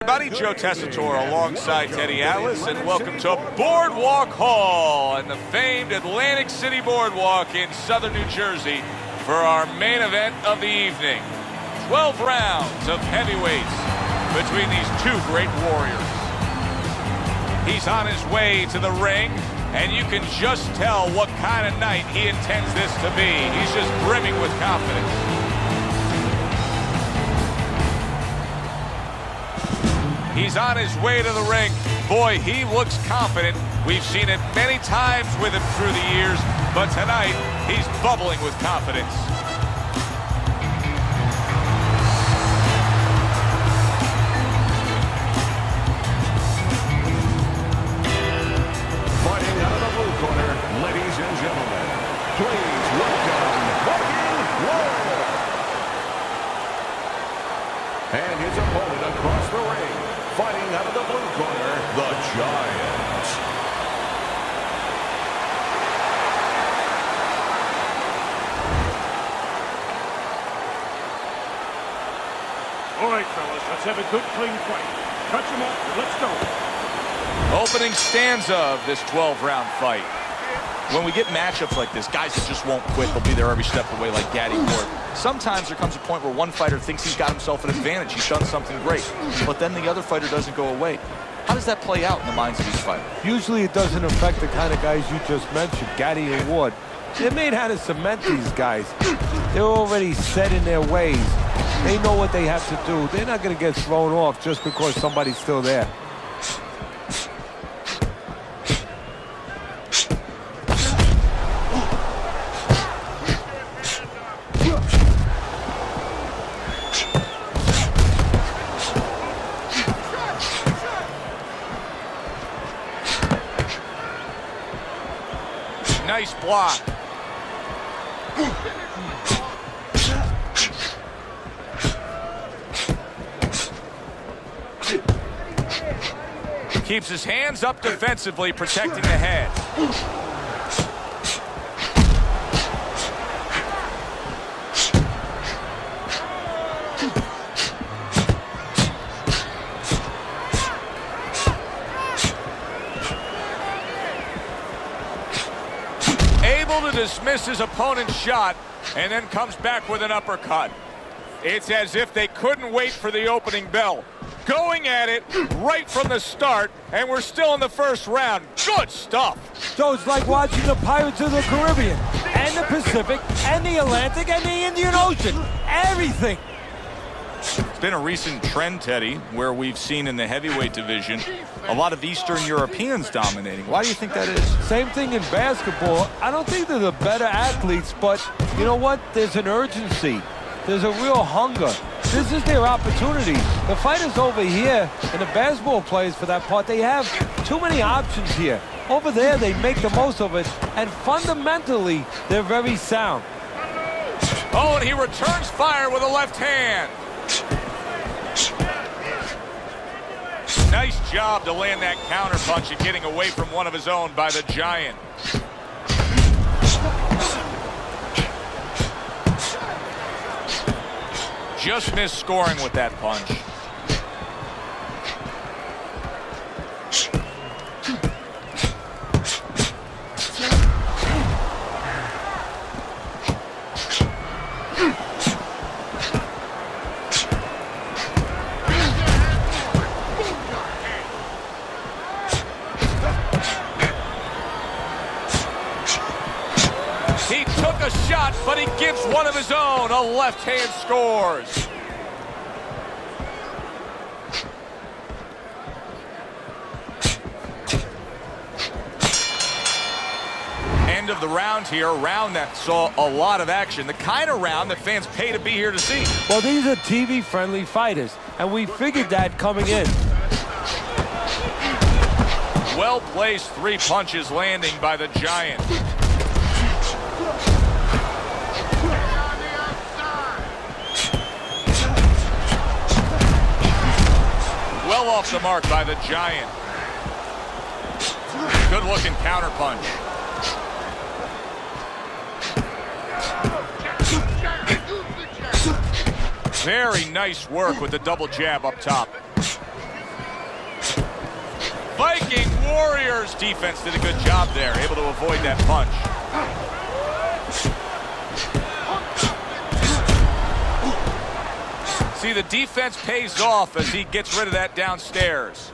Everybody, Joe Tessitore alongside Teddy Atlas, and welcome to Boardwalk Hall and the famed Atlantic City Boardwalk in southern New Jersey for our main event of the evening. 12 rounds of heavyweights between these two great warriors. He's on his way to the ring, and you can just tell what kind of night he intends this to be. He's just brimming with confidence. He's on his way to the ring. Boy, he looks confident. We've seen it many times with him through the years, but tonight, he's bubbling with confidence. Fighting out of the blue corner, ladies and gentlemen, please welcome Walter. And his opponent across the ring, fighting out of the blue corner, the Giant. All right, fellas, let's have a good, clean fight. Touch him up, and let's go. Opening stanza of this 12-round fight. When we get matchups like this, guys that just won't quit, they'll be there every step of the way like Gaddy Ward. Sometimes there comes a point where one fighter thinks he's got himself an advantage, he's done something great, but then the other fighter doesn't go away. How does that play out in the minds of these fighters? Usually it doesn't affect the kind of guys you just mentioned, Gaddy and Ward. They're made how to cement these guys. They're already set in their ways. They know what they have to do. They're not going to get thrown off just because somebody's still there. Nice block. Keeps his hands up defensively, protecting the head. Able to dismiss his opponent's shot and then comes back with an uppercut. It's as if they couldn't wait for the opening bell. Going at it right from the start, and we're still in the first round. Good stuff. So it's like watching the Pirates of the Caribbean, and the Pacific, and the Atlantic, and the Indian Ocean. Everything. It's been a recent trend, Teddy, where we've seen in the heavyweight division a lot of Eastern Europeans dominating. Why do you think that is? Same thing in basketball. I don't think they're the better athletes, but you know what? There's an urgency. There's a real hunger. This is their opportunity. The fighters over here, and the basketball players for that part, they have too many options here. Over there, they make the most of it, and fundamentally, they're very sound. Oh, and he returns fire with a left hand. Nice job to land that counter punch and getting away from one of his own by the Giant. Just missed scoring with that punch. He took a shot, but he gives one of his own. A left hand scores. End of the round here, a round that saw a lot of action. The kind of round that fans pay to be here to see. Well, these are TV-friendly fighters, and we figured that coming in. Well-placed three punches landing by the Giant. Well off the mark by the Giant. Good-looking counter punch. Very nice work with the double jab up top. Warriors. Defense did a good job there, able to avoid that punch. See, the defense pays off as he gets rid of that downstairs.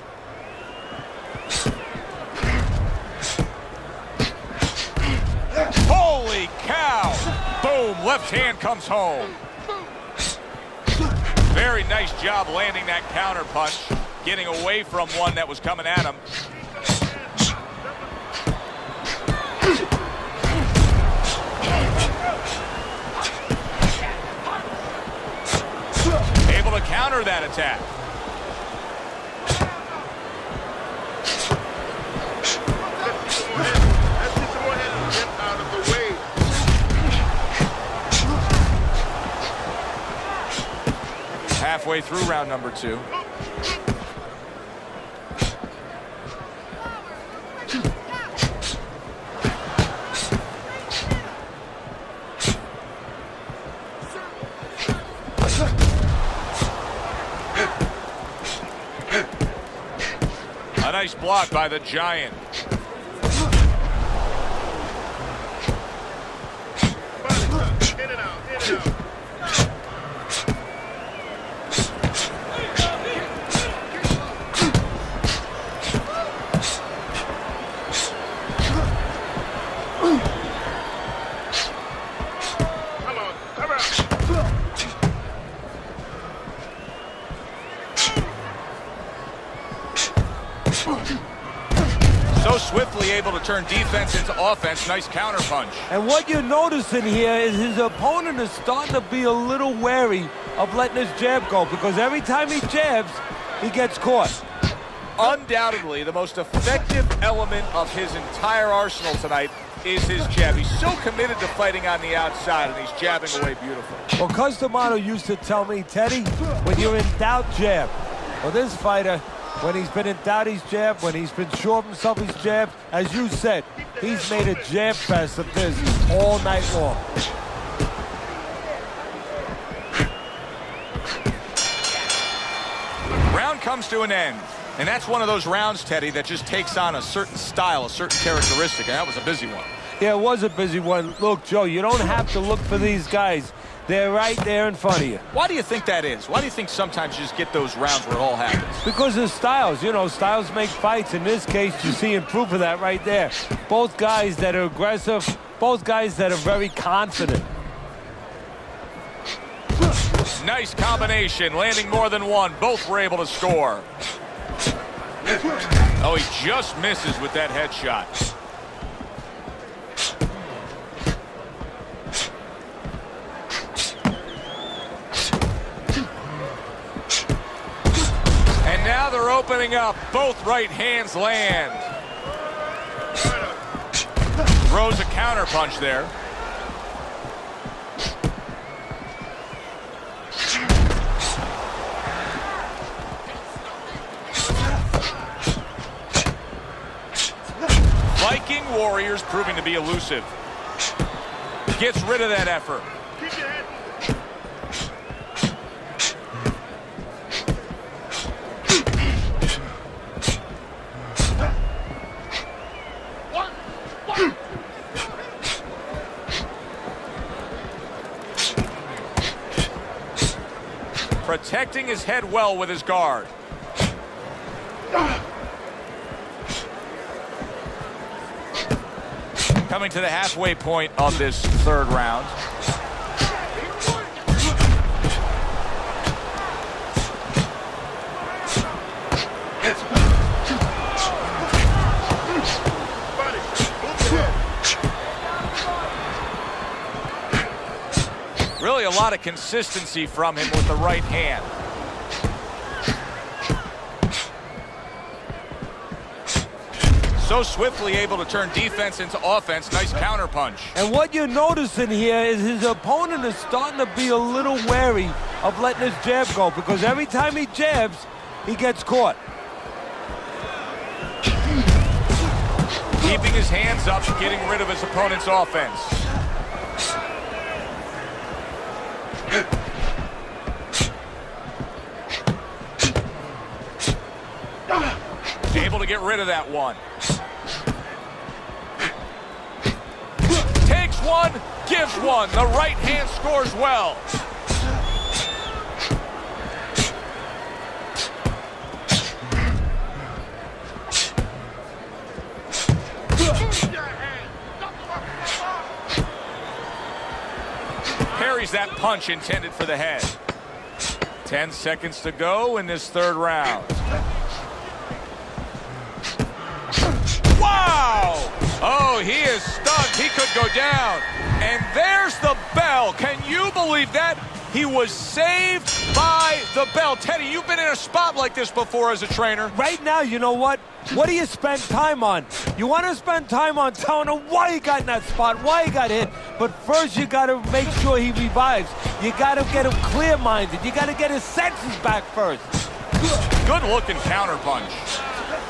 Holy cow! Boom, left hand comes home. Very nice job landing that counter punch, getting away from one that was coming at him. Able to counter that attack. Halfway through round number 2. A nice block by the Giant. In and out, in and out. So swiftly able to turn defense into offense. Nice counter punch. And what you're noticing here is his opponent is starting to be a little wary of letting his jab go, because every time he jabs, he gets caught. Undoubtedly, the most effective element of his entire arsenal tonight is his jab. He's so committed to fighting on the outside, and he's jabbing away beautifully. Well, Customato used to tell me, Teddy, when you're in doubt, jab. Well, this fighter, when he's been in doubt, he's jabbed. When he's been sure of himself, he's jabbed. As you said, he's made a jab fest of this all night long. Round comes to an end. And that's one of those rounds, Teddy, that just takes on a certain style, a certain characteristic, and that was a busy one. Yeah, it was a busy one. Look, Joe, you don't have to look for these guys. They're right there in front of you. Why do you think that is? Why do you think sometimes you just get those rounds where it all happens? Because of styles. You know, styles make fights. In this case, you see proof of that right there. Both guys that are aggressive, both guys that are very confident. Nice combination, landing more than one. Both were able to score. Oh, he just misses with that headshot. And now they're opening up. Both right hands land. Throws a counter punch there. Viking Warriors proving to be elusive. Gets rid of that effort. Protecting his head well with his guard. Coming to the halfway point of this third round. Really a lot of consistency from him with the right hand. So swiftly able to turn defense into offense. Nice counter punch. And what you're noticing here is his opponent is starting to be a little wary of letting his jab go, because every time he jabs, he gets caught. Keeping his hands up, getting rid of his opponent's offense. Able to to get rid of that one. Takes one, gives one. The right hand scores well. Parries that punch intended for the head. 10 seconds to go in this third round. Wow! Oh, he is stunned. He could go down. And there's the bell. Can you believe that? He was saved by the bell. Teddy, you've been in a spot like this before as a trainer. Right now, you know what? What do you spend time on? You want to spend time on telling him why he got in that spot, why he got hit. But first, you got to make sure he revives. You got to get him clear-minded. You got to get his senses back first. Good-looking counterpunch.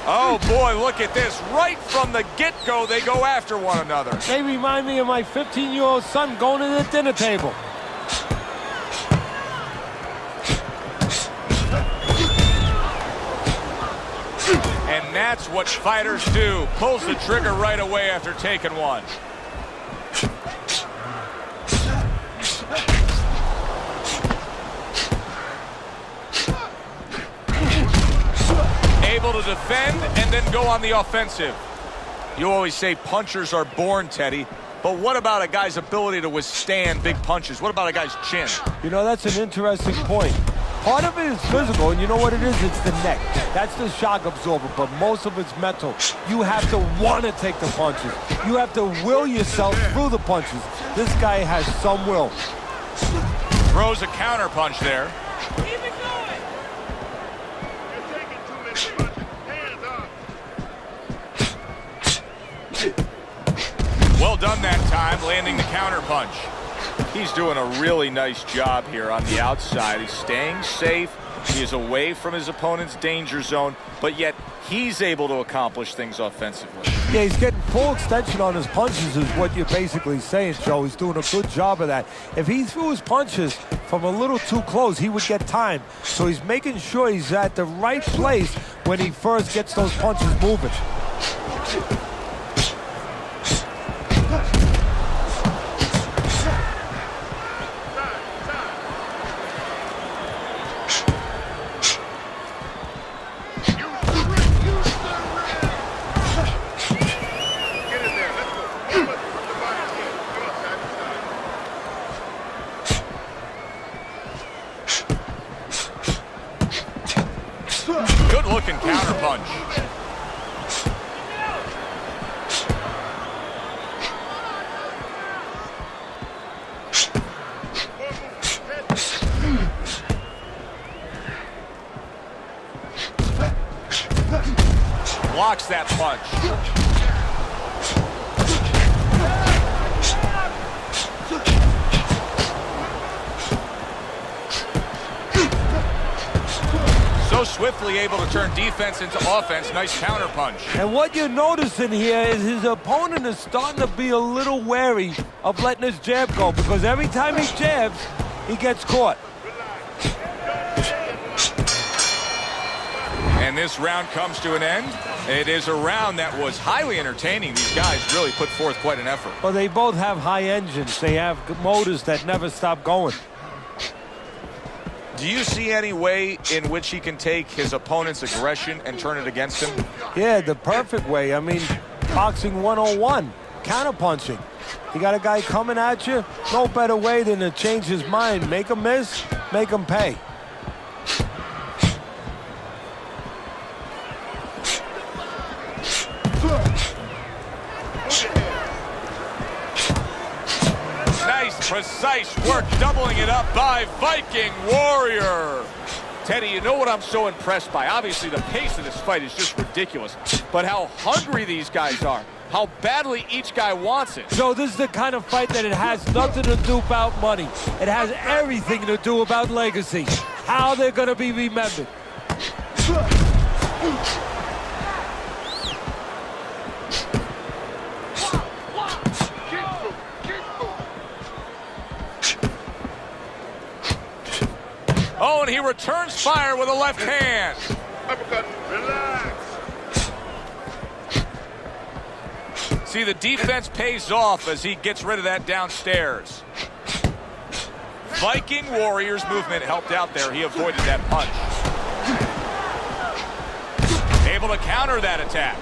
Oh, boy, look at this. Right from the get-go, they go after one another. They remind me of my 15-year-old son going to the dinner table. And that's what fighters do. Pulls the trigger right away after taking one. Able to defend and then go on the offensive. You always say punchers are born, Teddy. But what about a guy's ability to withstand big punches? What about a guy's chin? You know, that's an interesting point. Part of it is physical, and you know what it is? It's the neck. That's the shock absorber, but most of it's mental. You have to want to take the punches. You have to will yourself through the punches. This guy has some will. Throws a counter punch there. Keep it going. You're taking too many punches. Hands up. Well done that time, landing the counter punch. He's doing a really nice job here on the outside. He's staying safe. He is away from his opponent's danger zone, but yet he's able to accomplish things offensively. Yeah, he's getting full extension on his punches is what you're basically saying, Joe. He's doing a good job of that. If he threw his punches from a little too close, he would get time. So he's making sure he's at the right place when he first gets those punches moving. Good-looking counterpunch. Blocks that punch. So swiftly able to turn defense into offense. Nice counterpunch. And what you're noticing here is his opponent is starting to be a little wary of letting his jab go, because every time he jabs, he gets caught. And this round comes to an end. It is a round that was highly entertaining. These guys really put forth quite an effort. Well, they both have high engines. They have motors that never stop going. Do you see any way in which he can take his opponent's aggression and turn it against him? Yeah, the perfect way. I mean, boxing 101, counterpunching. You got a guy coming at you, no better way than to change his mind. Make him miss, make him pay. Nice, precise work, doubling it up by Viking Warrior. Teddy, you know what I'm so impressed by? Obviously, the pace of this fight is just ridiculous, but how hungry these guys are, how badly each guy wants it. So this is the kind of fight that it has nothing to do about money. It has everything to do about legacy, how they're going to be remembered. Oh, and he returns fire with a left hand. Uppercut. Relax. See, the defense pays off as he gets rid of that downstairs. Viking Warriors movement helped out there. He avoided that punch. Able to counter that attack.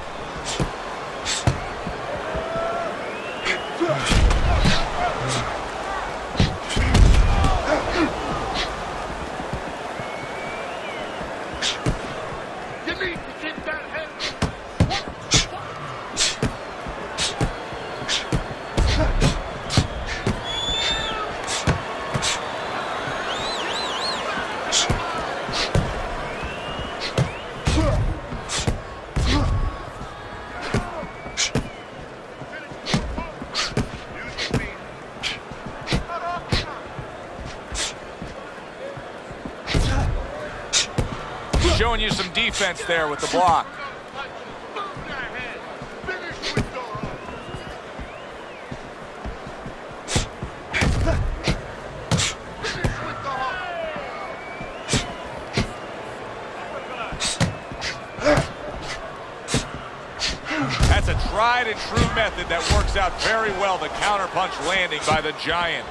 Showing you some defense there with the block. That's a tried and true method that works out very well. The counterpunch landing by the Giant.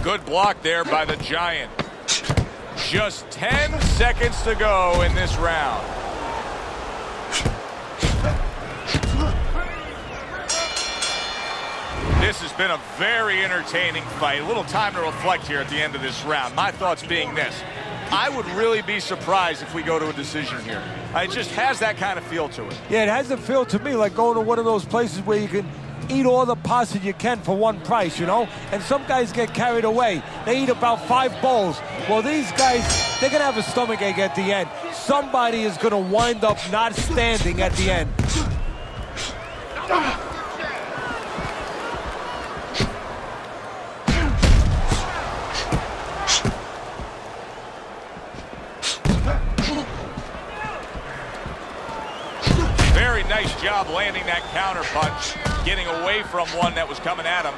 Good block there by the Giant. Just 10 seconds to go in this round. This has been a very entertaining fight. A little time to reflect here at the end of this round. My thoughts being this: I would really be surprised if we go to a decision here. It just has that kind of feel to it. Yeah, it has a feel to me like going to one of those places where you can eat all the pasta you can for one price, you know? And some guys get carried away. They eat about 5 bowls. Well, these guys, they're going to have a stomachache at the end. Somebody is going to wind up not standing at the end. Very nice job landing that counter punch, getting away from one that was coming at him.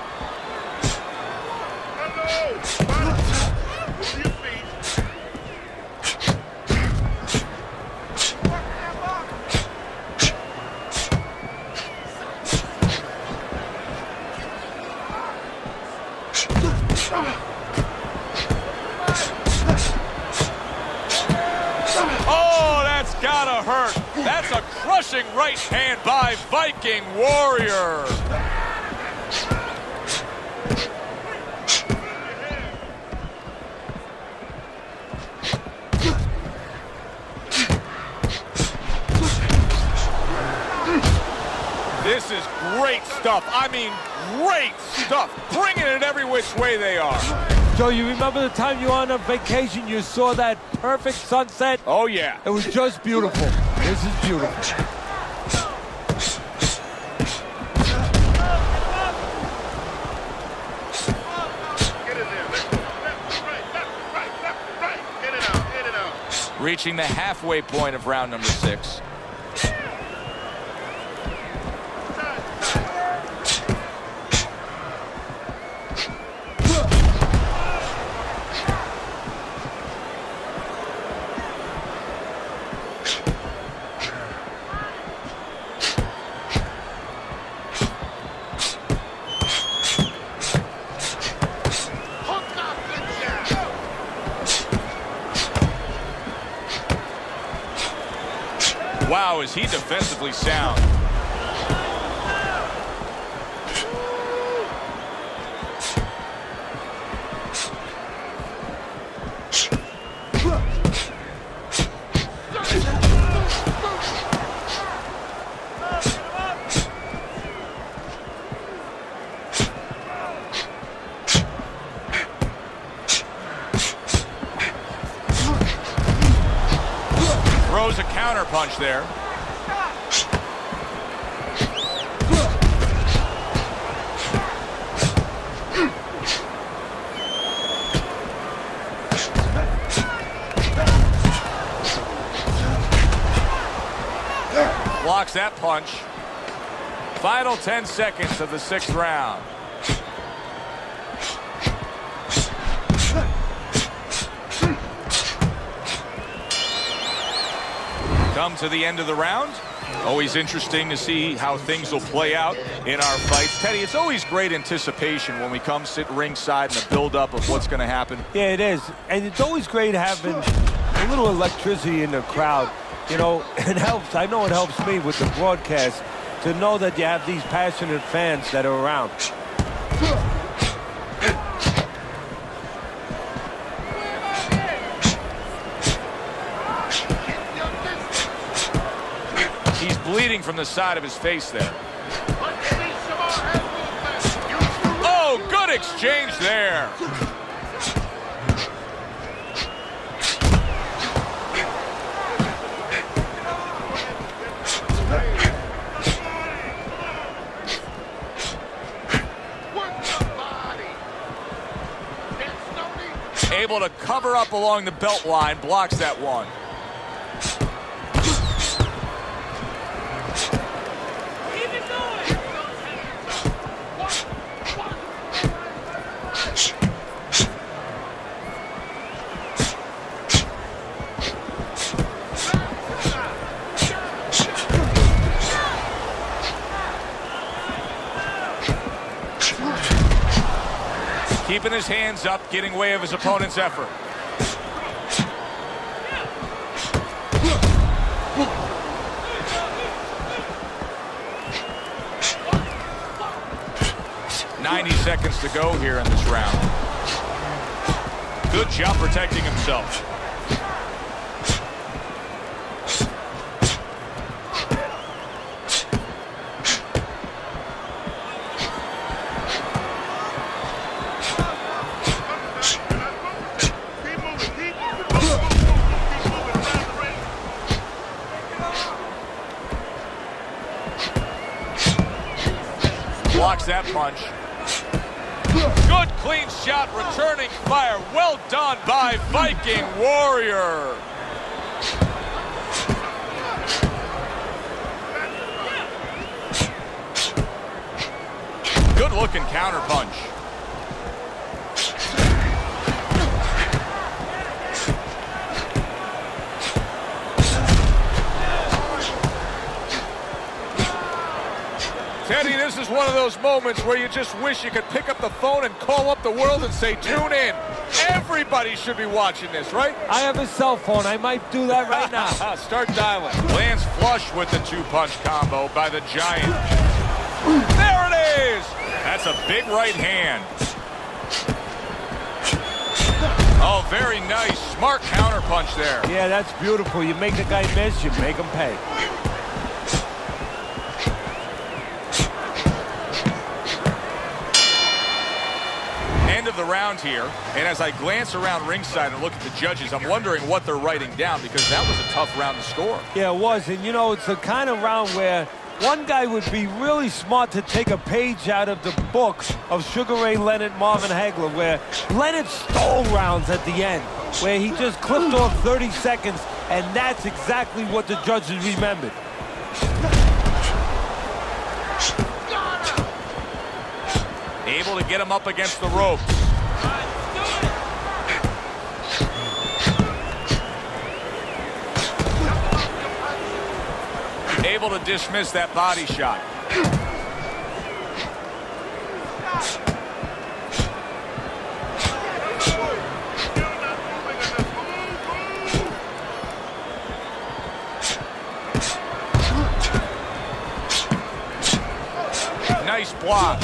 Oh, that's gotta hurt. That's a crushing right hand by Viking Warrior. This is great stuff. I mean, great stuff. Bringing it every which way they are. Joe, you remember the time you were on a vacation, you saw that perfect sunset? Oh, yeah. It was just beautiful. This is beautiful. Reaching the halfway point of round number 6. Wow, is he defensively sound. Throws a counter punch there. Blocks that punch. Final 10 seconds of the 6th round. Come to the end of the round. Always interesting to see how things will play out in our fights. Teddy, it's always great anticipation when we come sit ringside and the build-up of what's going to happen. Yeah, it is. And it's always great having a little electricity in the crowd. You know, it helps. I know it helps me with the broadcast to know that you have these passionate fans that are around. He's bleeding from the side of his face there. Oh, good exchange there. Able to cover up along the belt line, blocks that one. Keeping his hands up, getting way of his opponent's effort. "90 seconds to go here in this round." Good job protecting himself. Blocks that punch. Good clean shot, returning fire. Well done by Viking Warrior. Good looking counter punch. Teddy, this is one of those moments where you just wish you could pick up the phone and call up the world and say, tune in. Everybody should be watching this, right? I have a cell phone. I might do that right now. Start dialing. Lands flush with the two-punch combo by the Giant. There it is! That's a big right hand. Oh, very nice. Smart counter punch there. Yeah, that's beautiful. You make the guy miss, you make him pay. End of the round here, and as I glance around ringside and look at the judges, I'm wondering what they're writing down, because that was a tough round to score. Yeah, it was, and you know, it's the kind of round where one guy would be really smart to take a page out of the book of Sugar Ray Leonard, Marvin Hagler, where Leonard stole rounds at the end, where he just clipped off 30 seconds, and that's exactly what the judges remembered. Able to get him up against the ropes. Able to dismiss that body shot. Nice block.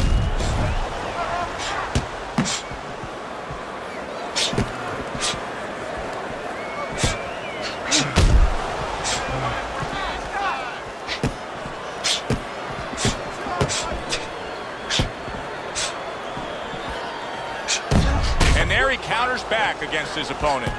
He counters back against his opponent.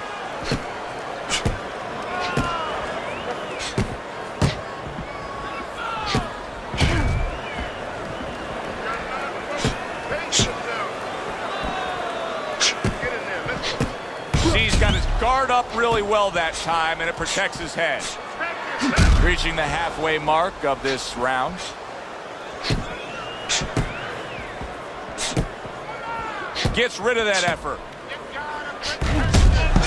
He's got his guard up really well that time, and it protects his head. Reaching the halfway mark of this round. Gets rid of that effort.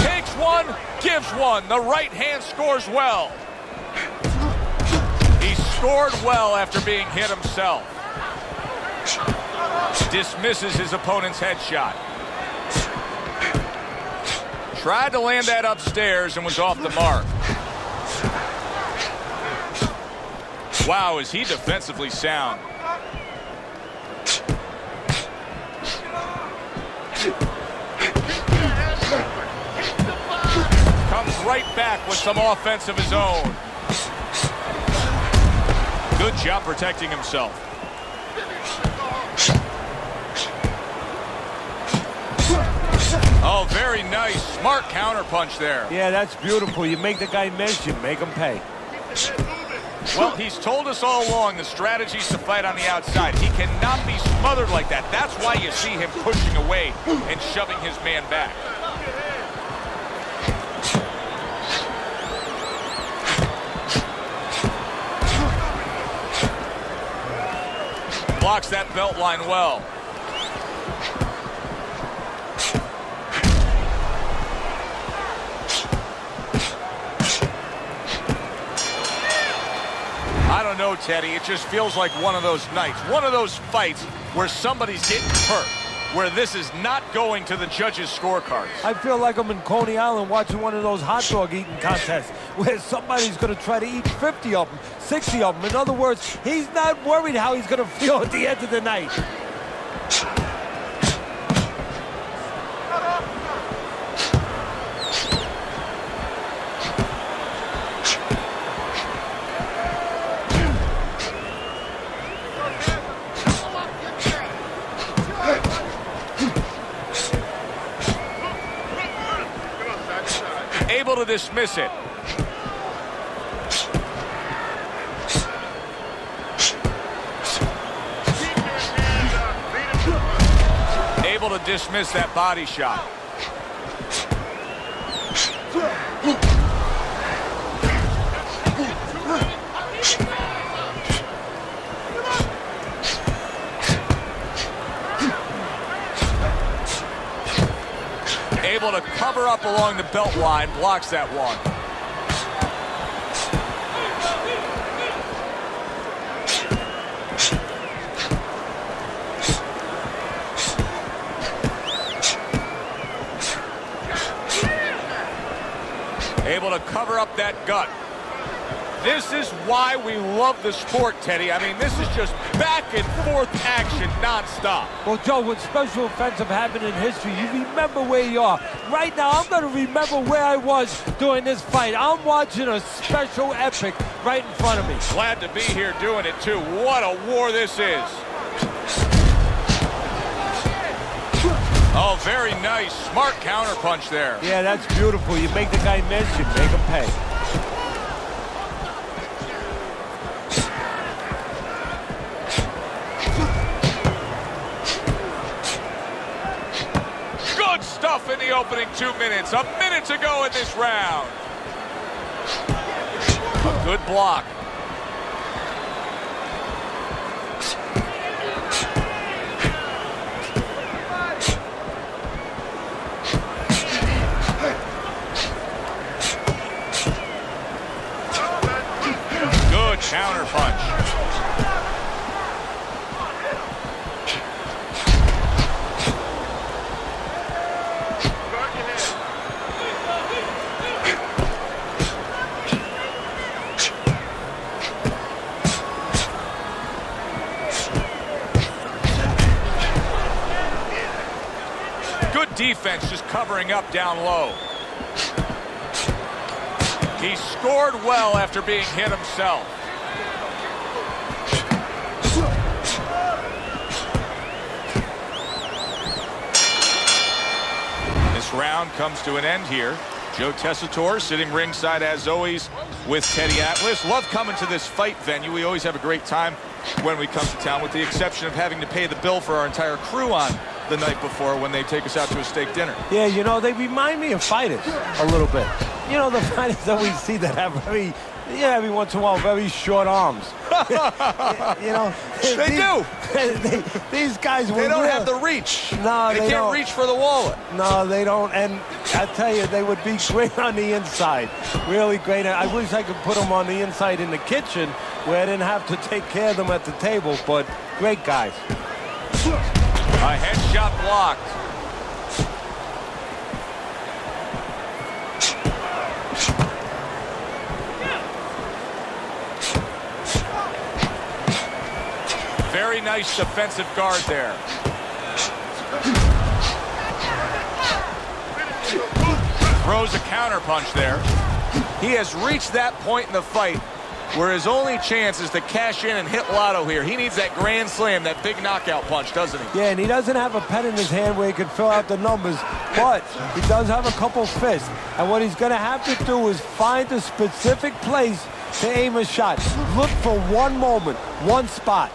Takes one, gives one. The right hand scores well. He scored well after being hit himself. Dismisses his opponent's headshot. Tried to land that upstairs and was off the mark. Wow, is he defensively sound. Comes right back with some offense of his own. Good job protecting himself. Oh, very nice. Smart counterpunch there. Yeah, that's beautiful. You make the guy miss, you make him pay. Well, he's told us all along the strategy is to fight on the outside. He cannot be smothered like that. That's why you see him pushing away and shoving his man back. Blocks that belt line well. I don't know, Teddy. It just feels like one of those nights, one of those fights where somebody's getting hurt, where this is not going to the judges' scorecards. I feel like I'm in Coney Island watching one of those hot dog eating contests where somebody's going to try to eat 50 of them, 60 of them. In other words, he's not worried how he's going to feel at the end of the night. Able to dismiss it. Able to dismiss that body shot. Able to cover up along the belt line, blocks that one. Able to cover up that gut. This is why we love the sport, Teddy. I mean, this is just back and forth action nonstop. Well, Joe, when special offensive happened in history, you remember where you are. Right now, I'm going to remember where I was during this fight. I'm watching a special epic right in front of me. Glad to be here doing it, too. What a war this is. Oh, very nice. Smart counterpunch there. Yeah, that's beautiful. You make the guy miss, you make him pay. Good stuff in the opening 2 minutes. A minute to go in this round. A good block. Good counter punch. Good defense, just covering up down low. He scored well after being hit himself. This round comes to an end here. Joe Tessitore sitting ringside as always with Teddy Atlas. Love coming to this fight venue. We always have a great time when we come to town, with the exception of having to pay the bill for our entire crew on the night before when they take us out to a steak dinner. Yeah, you know, they remind me of fighters a little bit. You know, the fighters that we see that have every once in a while, very short arms. You know, They do. These guys They don't have the reach. No, they they can't don't. reach for the wallet. No, they don't. And I tell you, they would be great on the inside. Really great. I wish I could put them on the inside in the kitchen where I didn't have to take care of them at the table, but great guys. A headshot blocked. Very nice defensive guard there. Throws a counter punch there. He has reached that point in the fight where his only chance is to cash in and hit lotto here. He needs that grand slam, that big knockout punch, doesn't he? Yeah, and he doesn't have a pen in his hand where he can fill out the numbers, but he does have a couple fists. And what he's going to have to do is find a specific place to aim a shot. Look for one moment, one spot.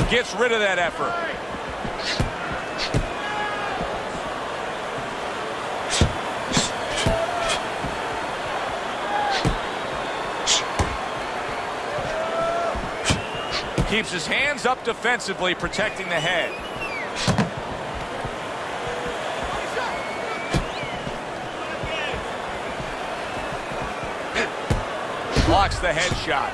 Gets rid of that effort. Keeps his hands up defensively, protecting the head. Blocks the headshot.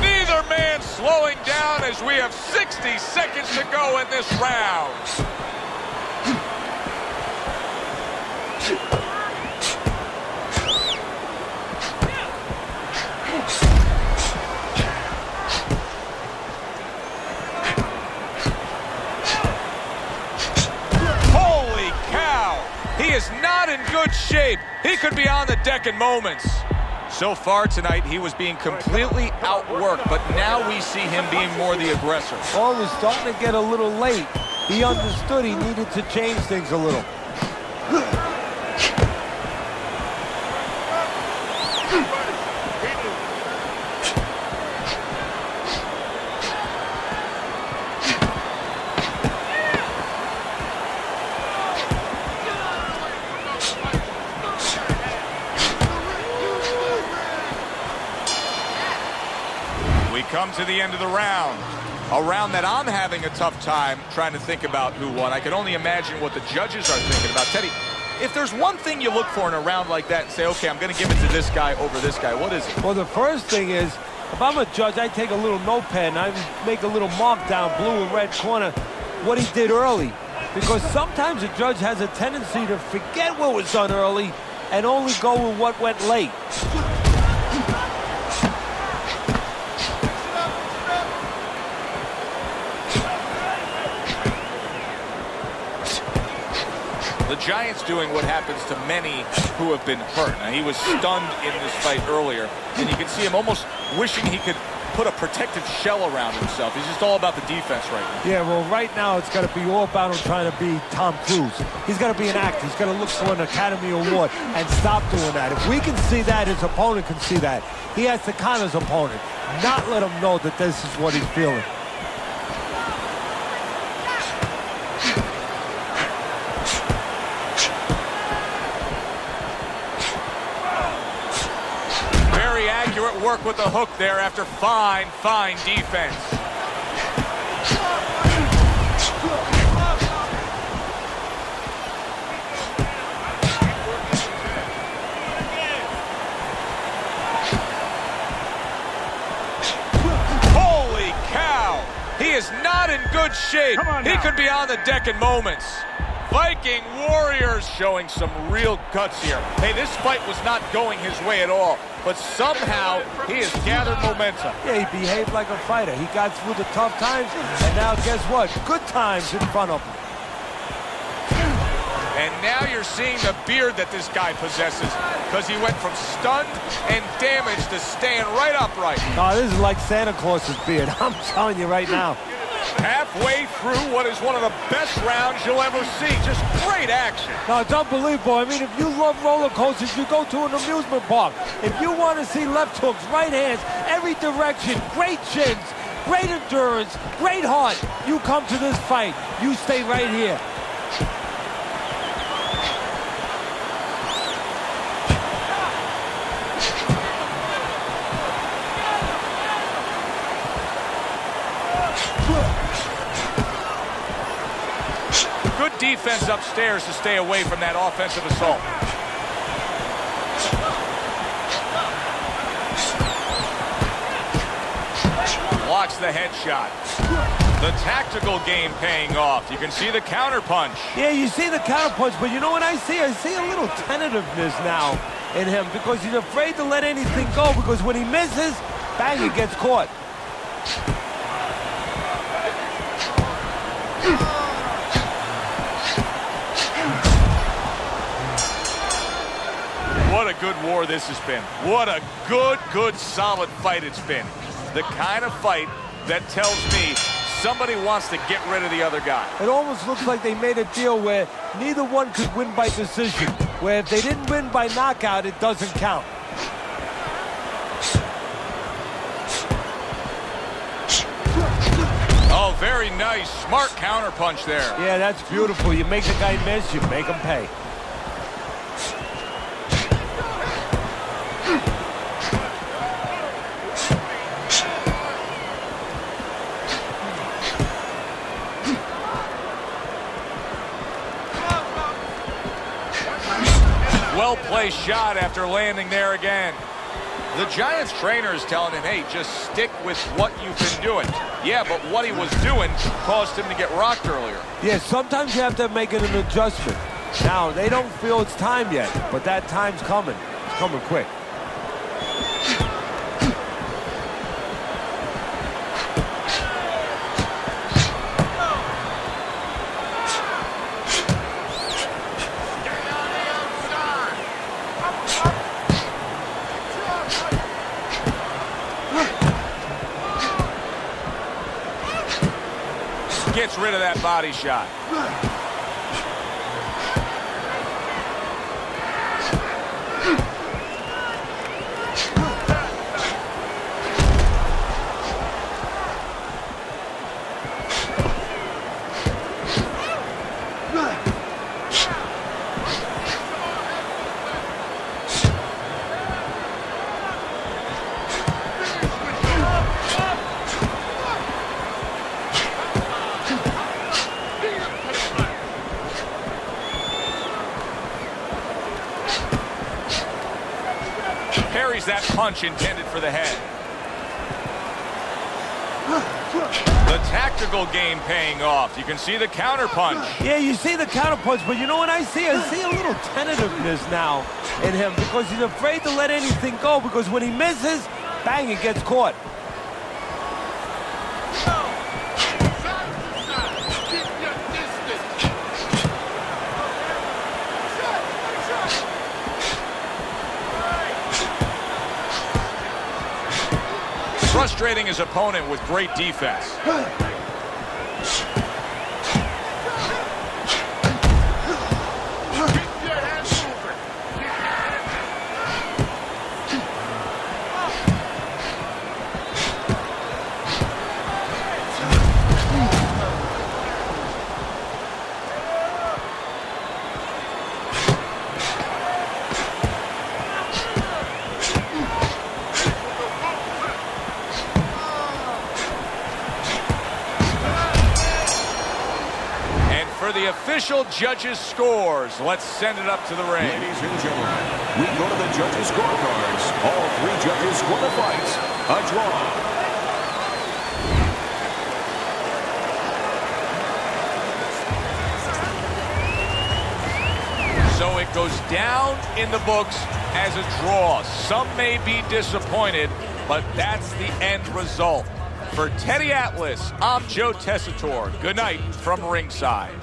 Neither man slowing down as we have 60 seconds to go in this round. Holy cow! He is not in good shape. He could be on the deck in moments. So far tonight, he was being completely outworked, but now we see him being more the aggressor. Oh, it was starting to get a little late. He understood he needed to change things a little. Come to the end of the round. A round that I'm having a tough time trying to think about who won. I can only imagine what the judges are thinking about. Teddy, if there's one thing you look for in a round like that and say, okay, I'm going to give it to this guy over this guy, what is it? Well, the first thing is, if I'm a judge, I take a little notepad and I make a little mark down blue and red corner what he did early. Because sometimes a judge has a tendency to forget what was done early and only go with what went late. The Giants doing what happens to many who have been hurt. Now, he was stunned in this fight earlier, and you can see him almost wishing he could put a protective shell around himself. He's just all about the defense right now. Yeah, well, right now it's got to be all about him trying to be Tom Cruise. He's got to be an actor. He's got to look for an Academy Award and stop doing that. If we can see that, his opponent can see that. He has to con his opponent, not let him know that this is what he's feeling. Accurate work with the hook there after fine defense. Holy cow! He is not in good shape. He could be on the deck in moments. Viking Warriors showing some real guts here. Hey, this fight was not going his way at all, but somehow he has gathered momentum. Yeah, he behaved like a fighter. He got through the tough times, and now guess what? Good times in front of him. And now you're seeing the beard that this guy possesses, because he went from stunned and damaged to staying right upright. Oh, this is like Santa Claus's beard. I'm telling you right now. Halfway through what is one of the best rounds you'll ever see. Just great action. No, it's unbelievable. I mean, if you love roller coasters, you go to an amusement park. If you want to see left hooks, right hands, every direction, great chins, great endurance, great heart, you come to this fight. You stay right here. Good defense upstairs to stay away from that offensive assault. Blocks the headshot. The tactical game paying off. You can see the counter punch. Yeah, you see the counter punch, but you know what I see? I see a little tentativeness now in him because he's afraid to let anything go because when he misses, bang, he gets caught. What a good war this has been. What a good, solid fight it's been. The kind of fight that tells me somebody wants to get rid of the other guy. It almost looks like they made a deal where neither one could win by decision, where if they didn't win by knockout, it doesn't count. Oh, very nice. Smart counter punch there. Yeah, that's beautiful. You make the guy miss, you make him pay. Well-placed shot after landing there again. The Giants trainer is telling him, hey, just stick with what you've been doing. Yeah, but what he was doing caused him to get rocked earlier. Yeah, sometimes you have to make an adjustment. Now, they don't feel it's time yet, but that time's coming. It's coming quick. Gets rid of that body shot. Parries that punch intended for the head. The tactical game paying off. You can see the counter punch. Yeah, you see the counter punch, but you know what I see? I see a little tentativeness now in him because he's afraid to let anything go because when he misses, bang, he gets caught. Frustrating his opponent with great defense. For the official judges' scores, let's send it up to the ring. Ladies and gentlemen, we go to the judges' scorecards. All three judges score the fights. A draw. So it goes down in the books as a draw. Some may be disappointed, but that's the end result. For Teddy Atlas, I'm Joe Tessitore. Good night from ringside.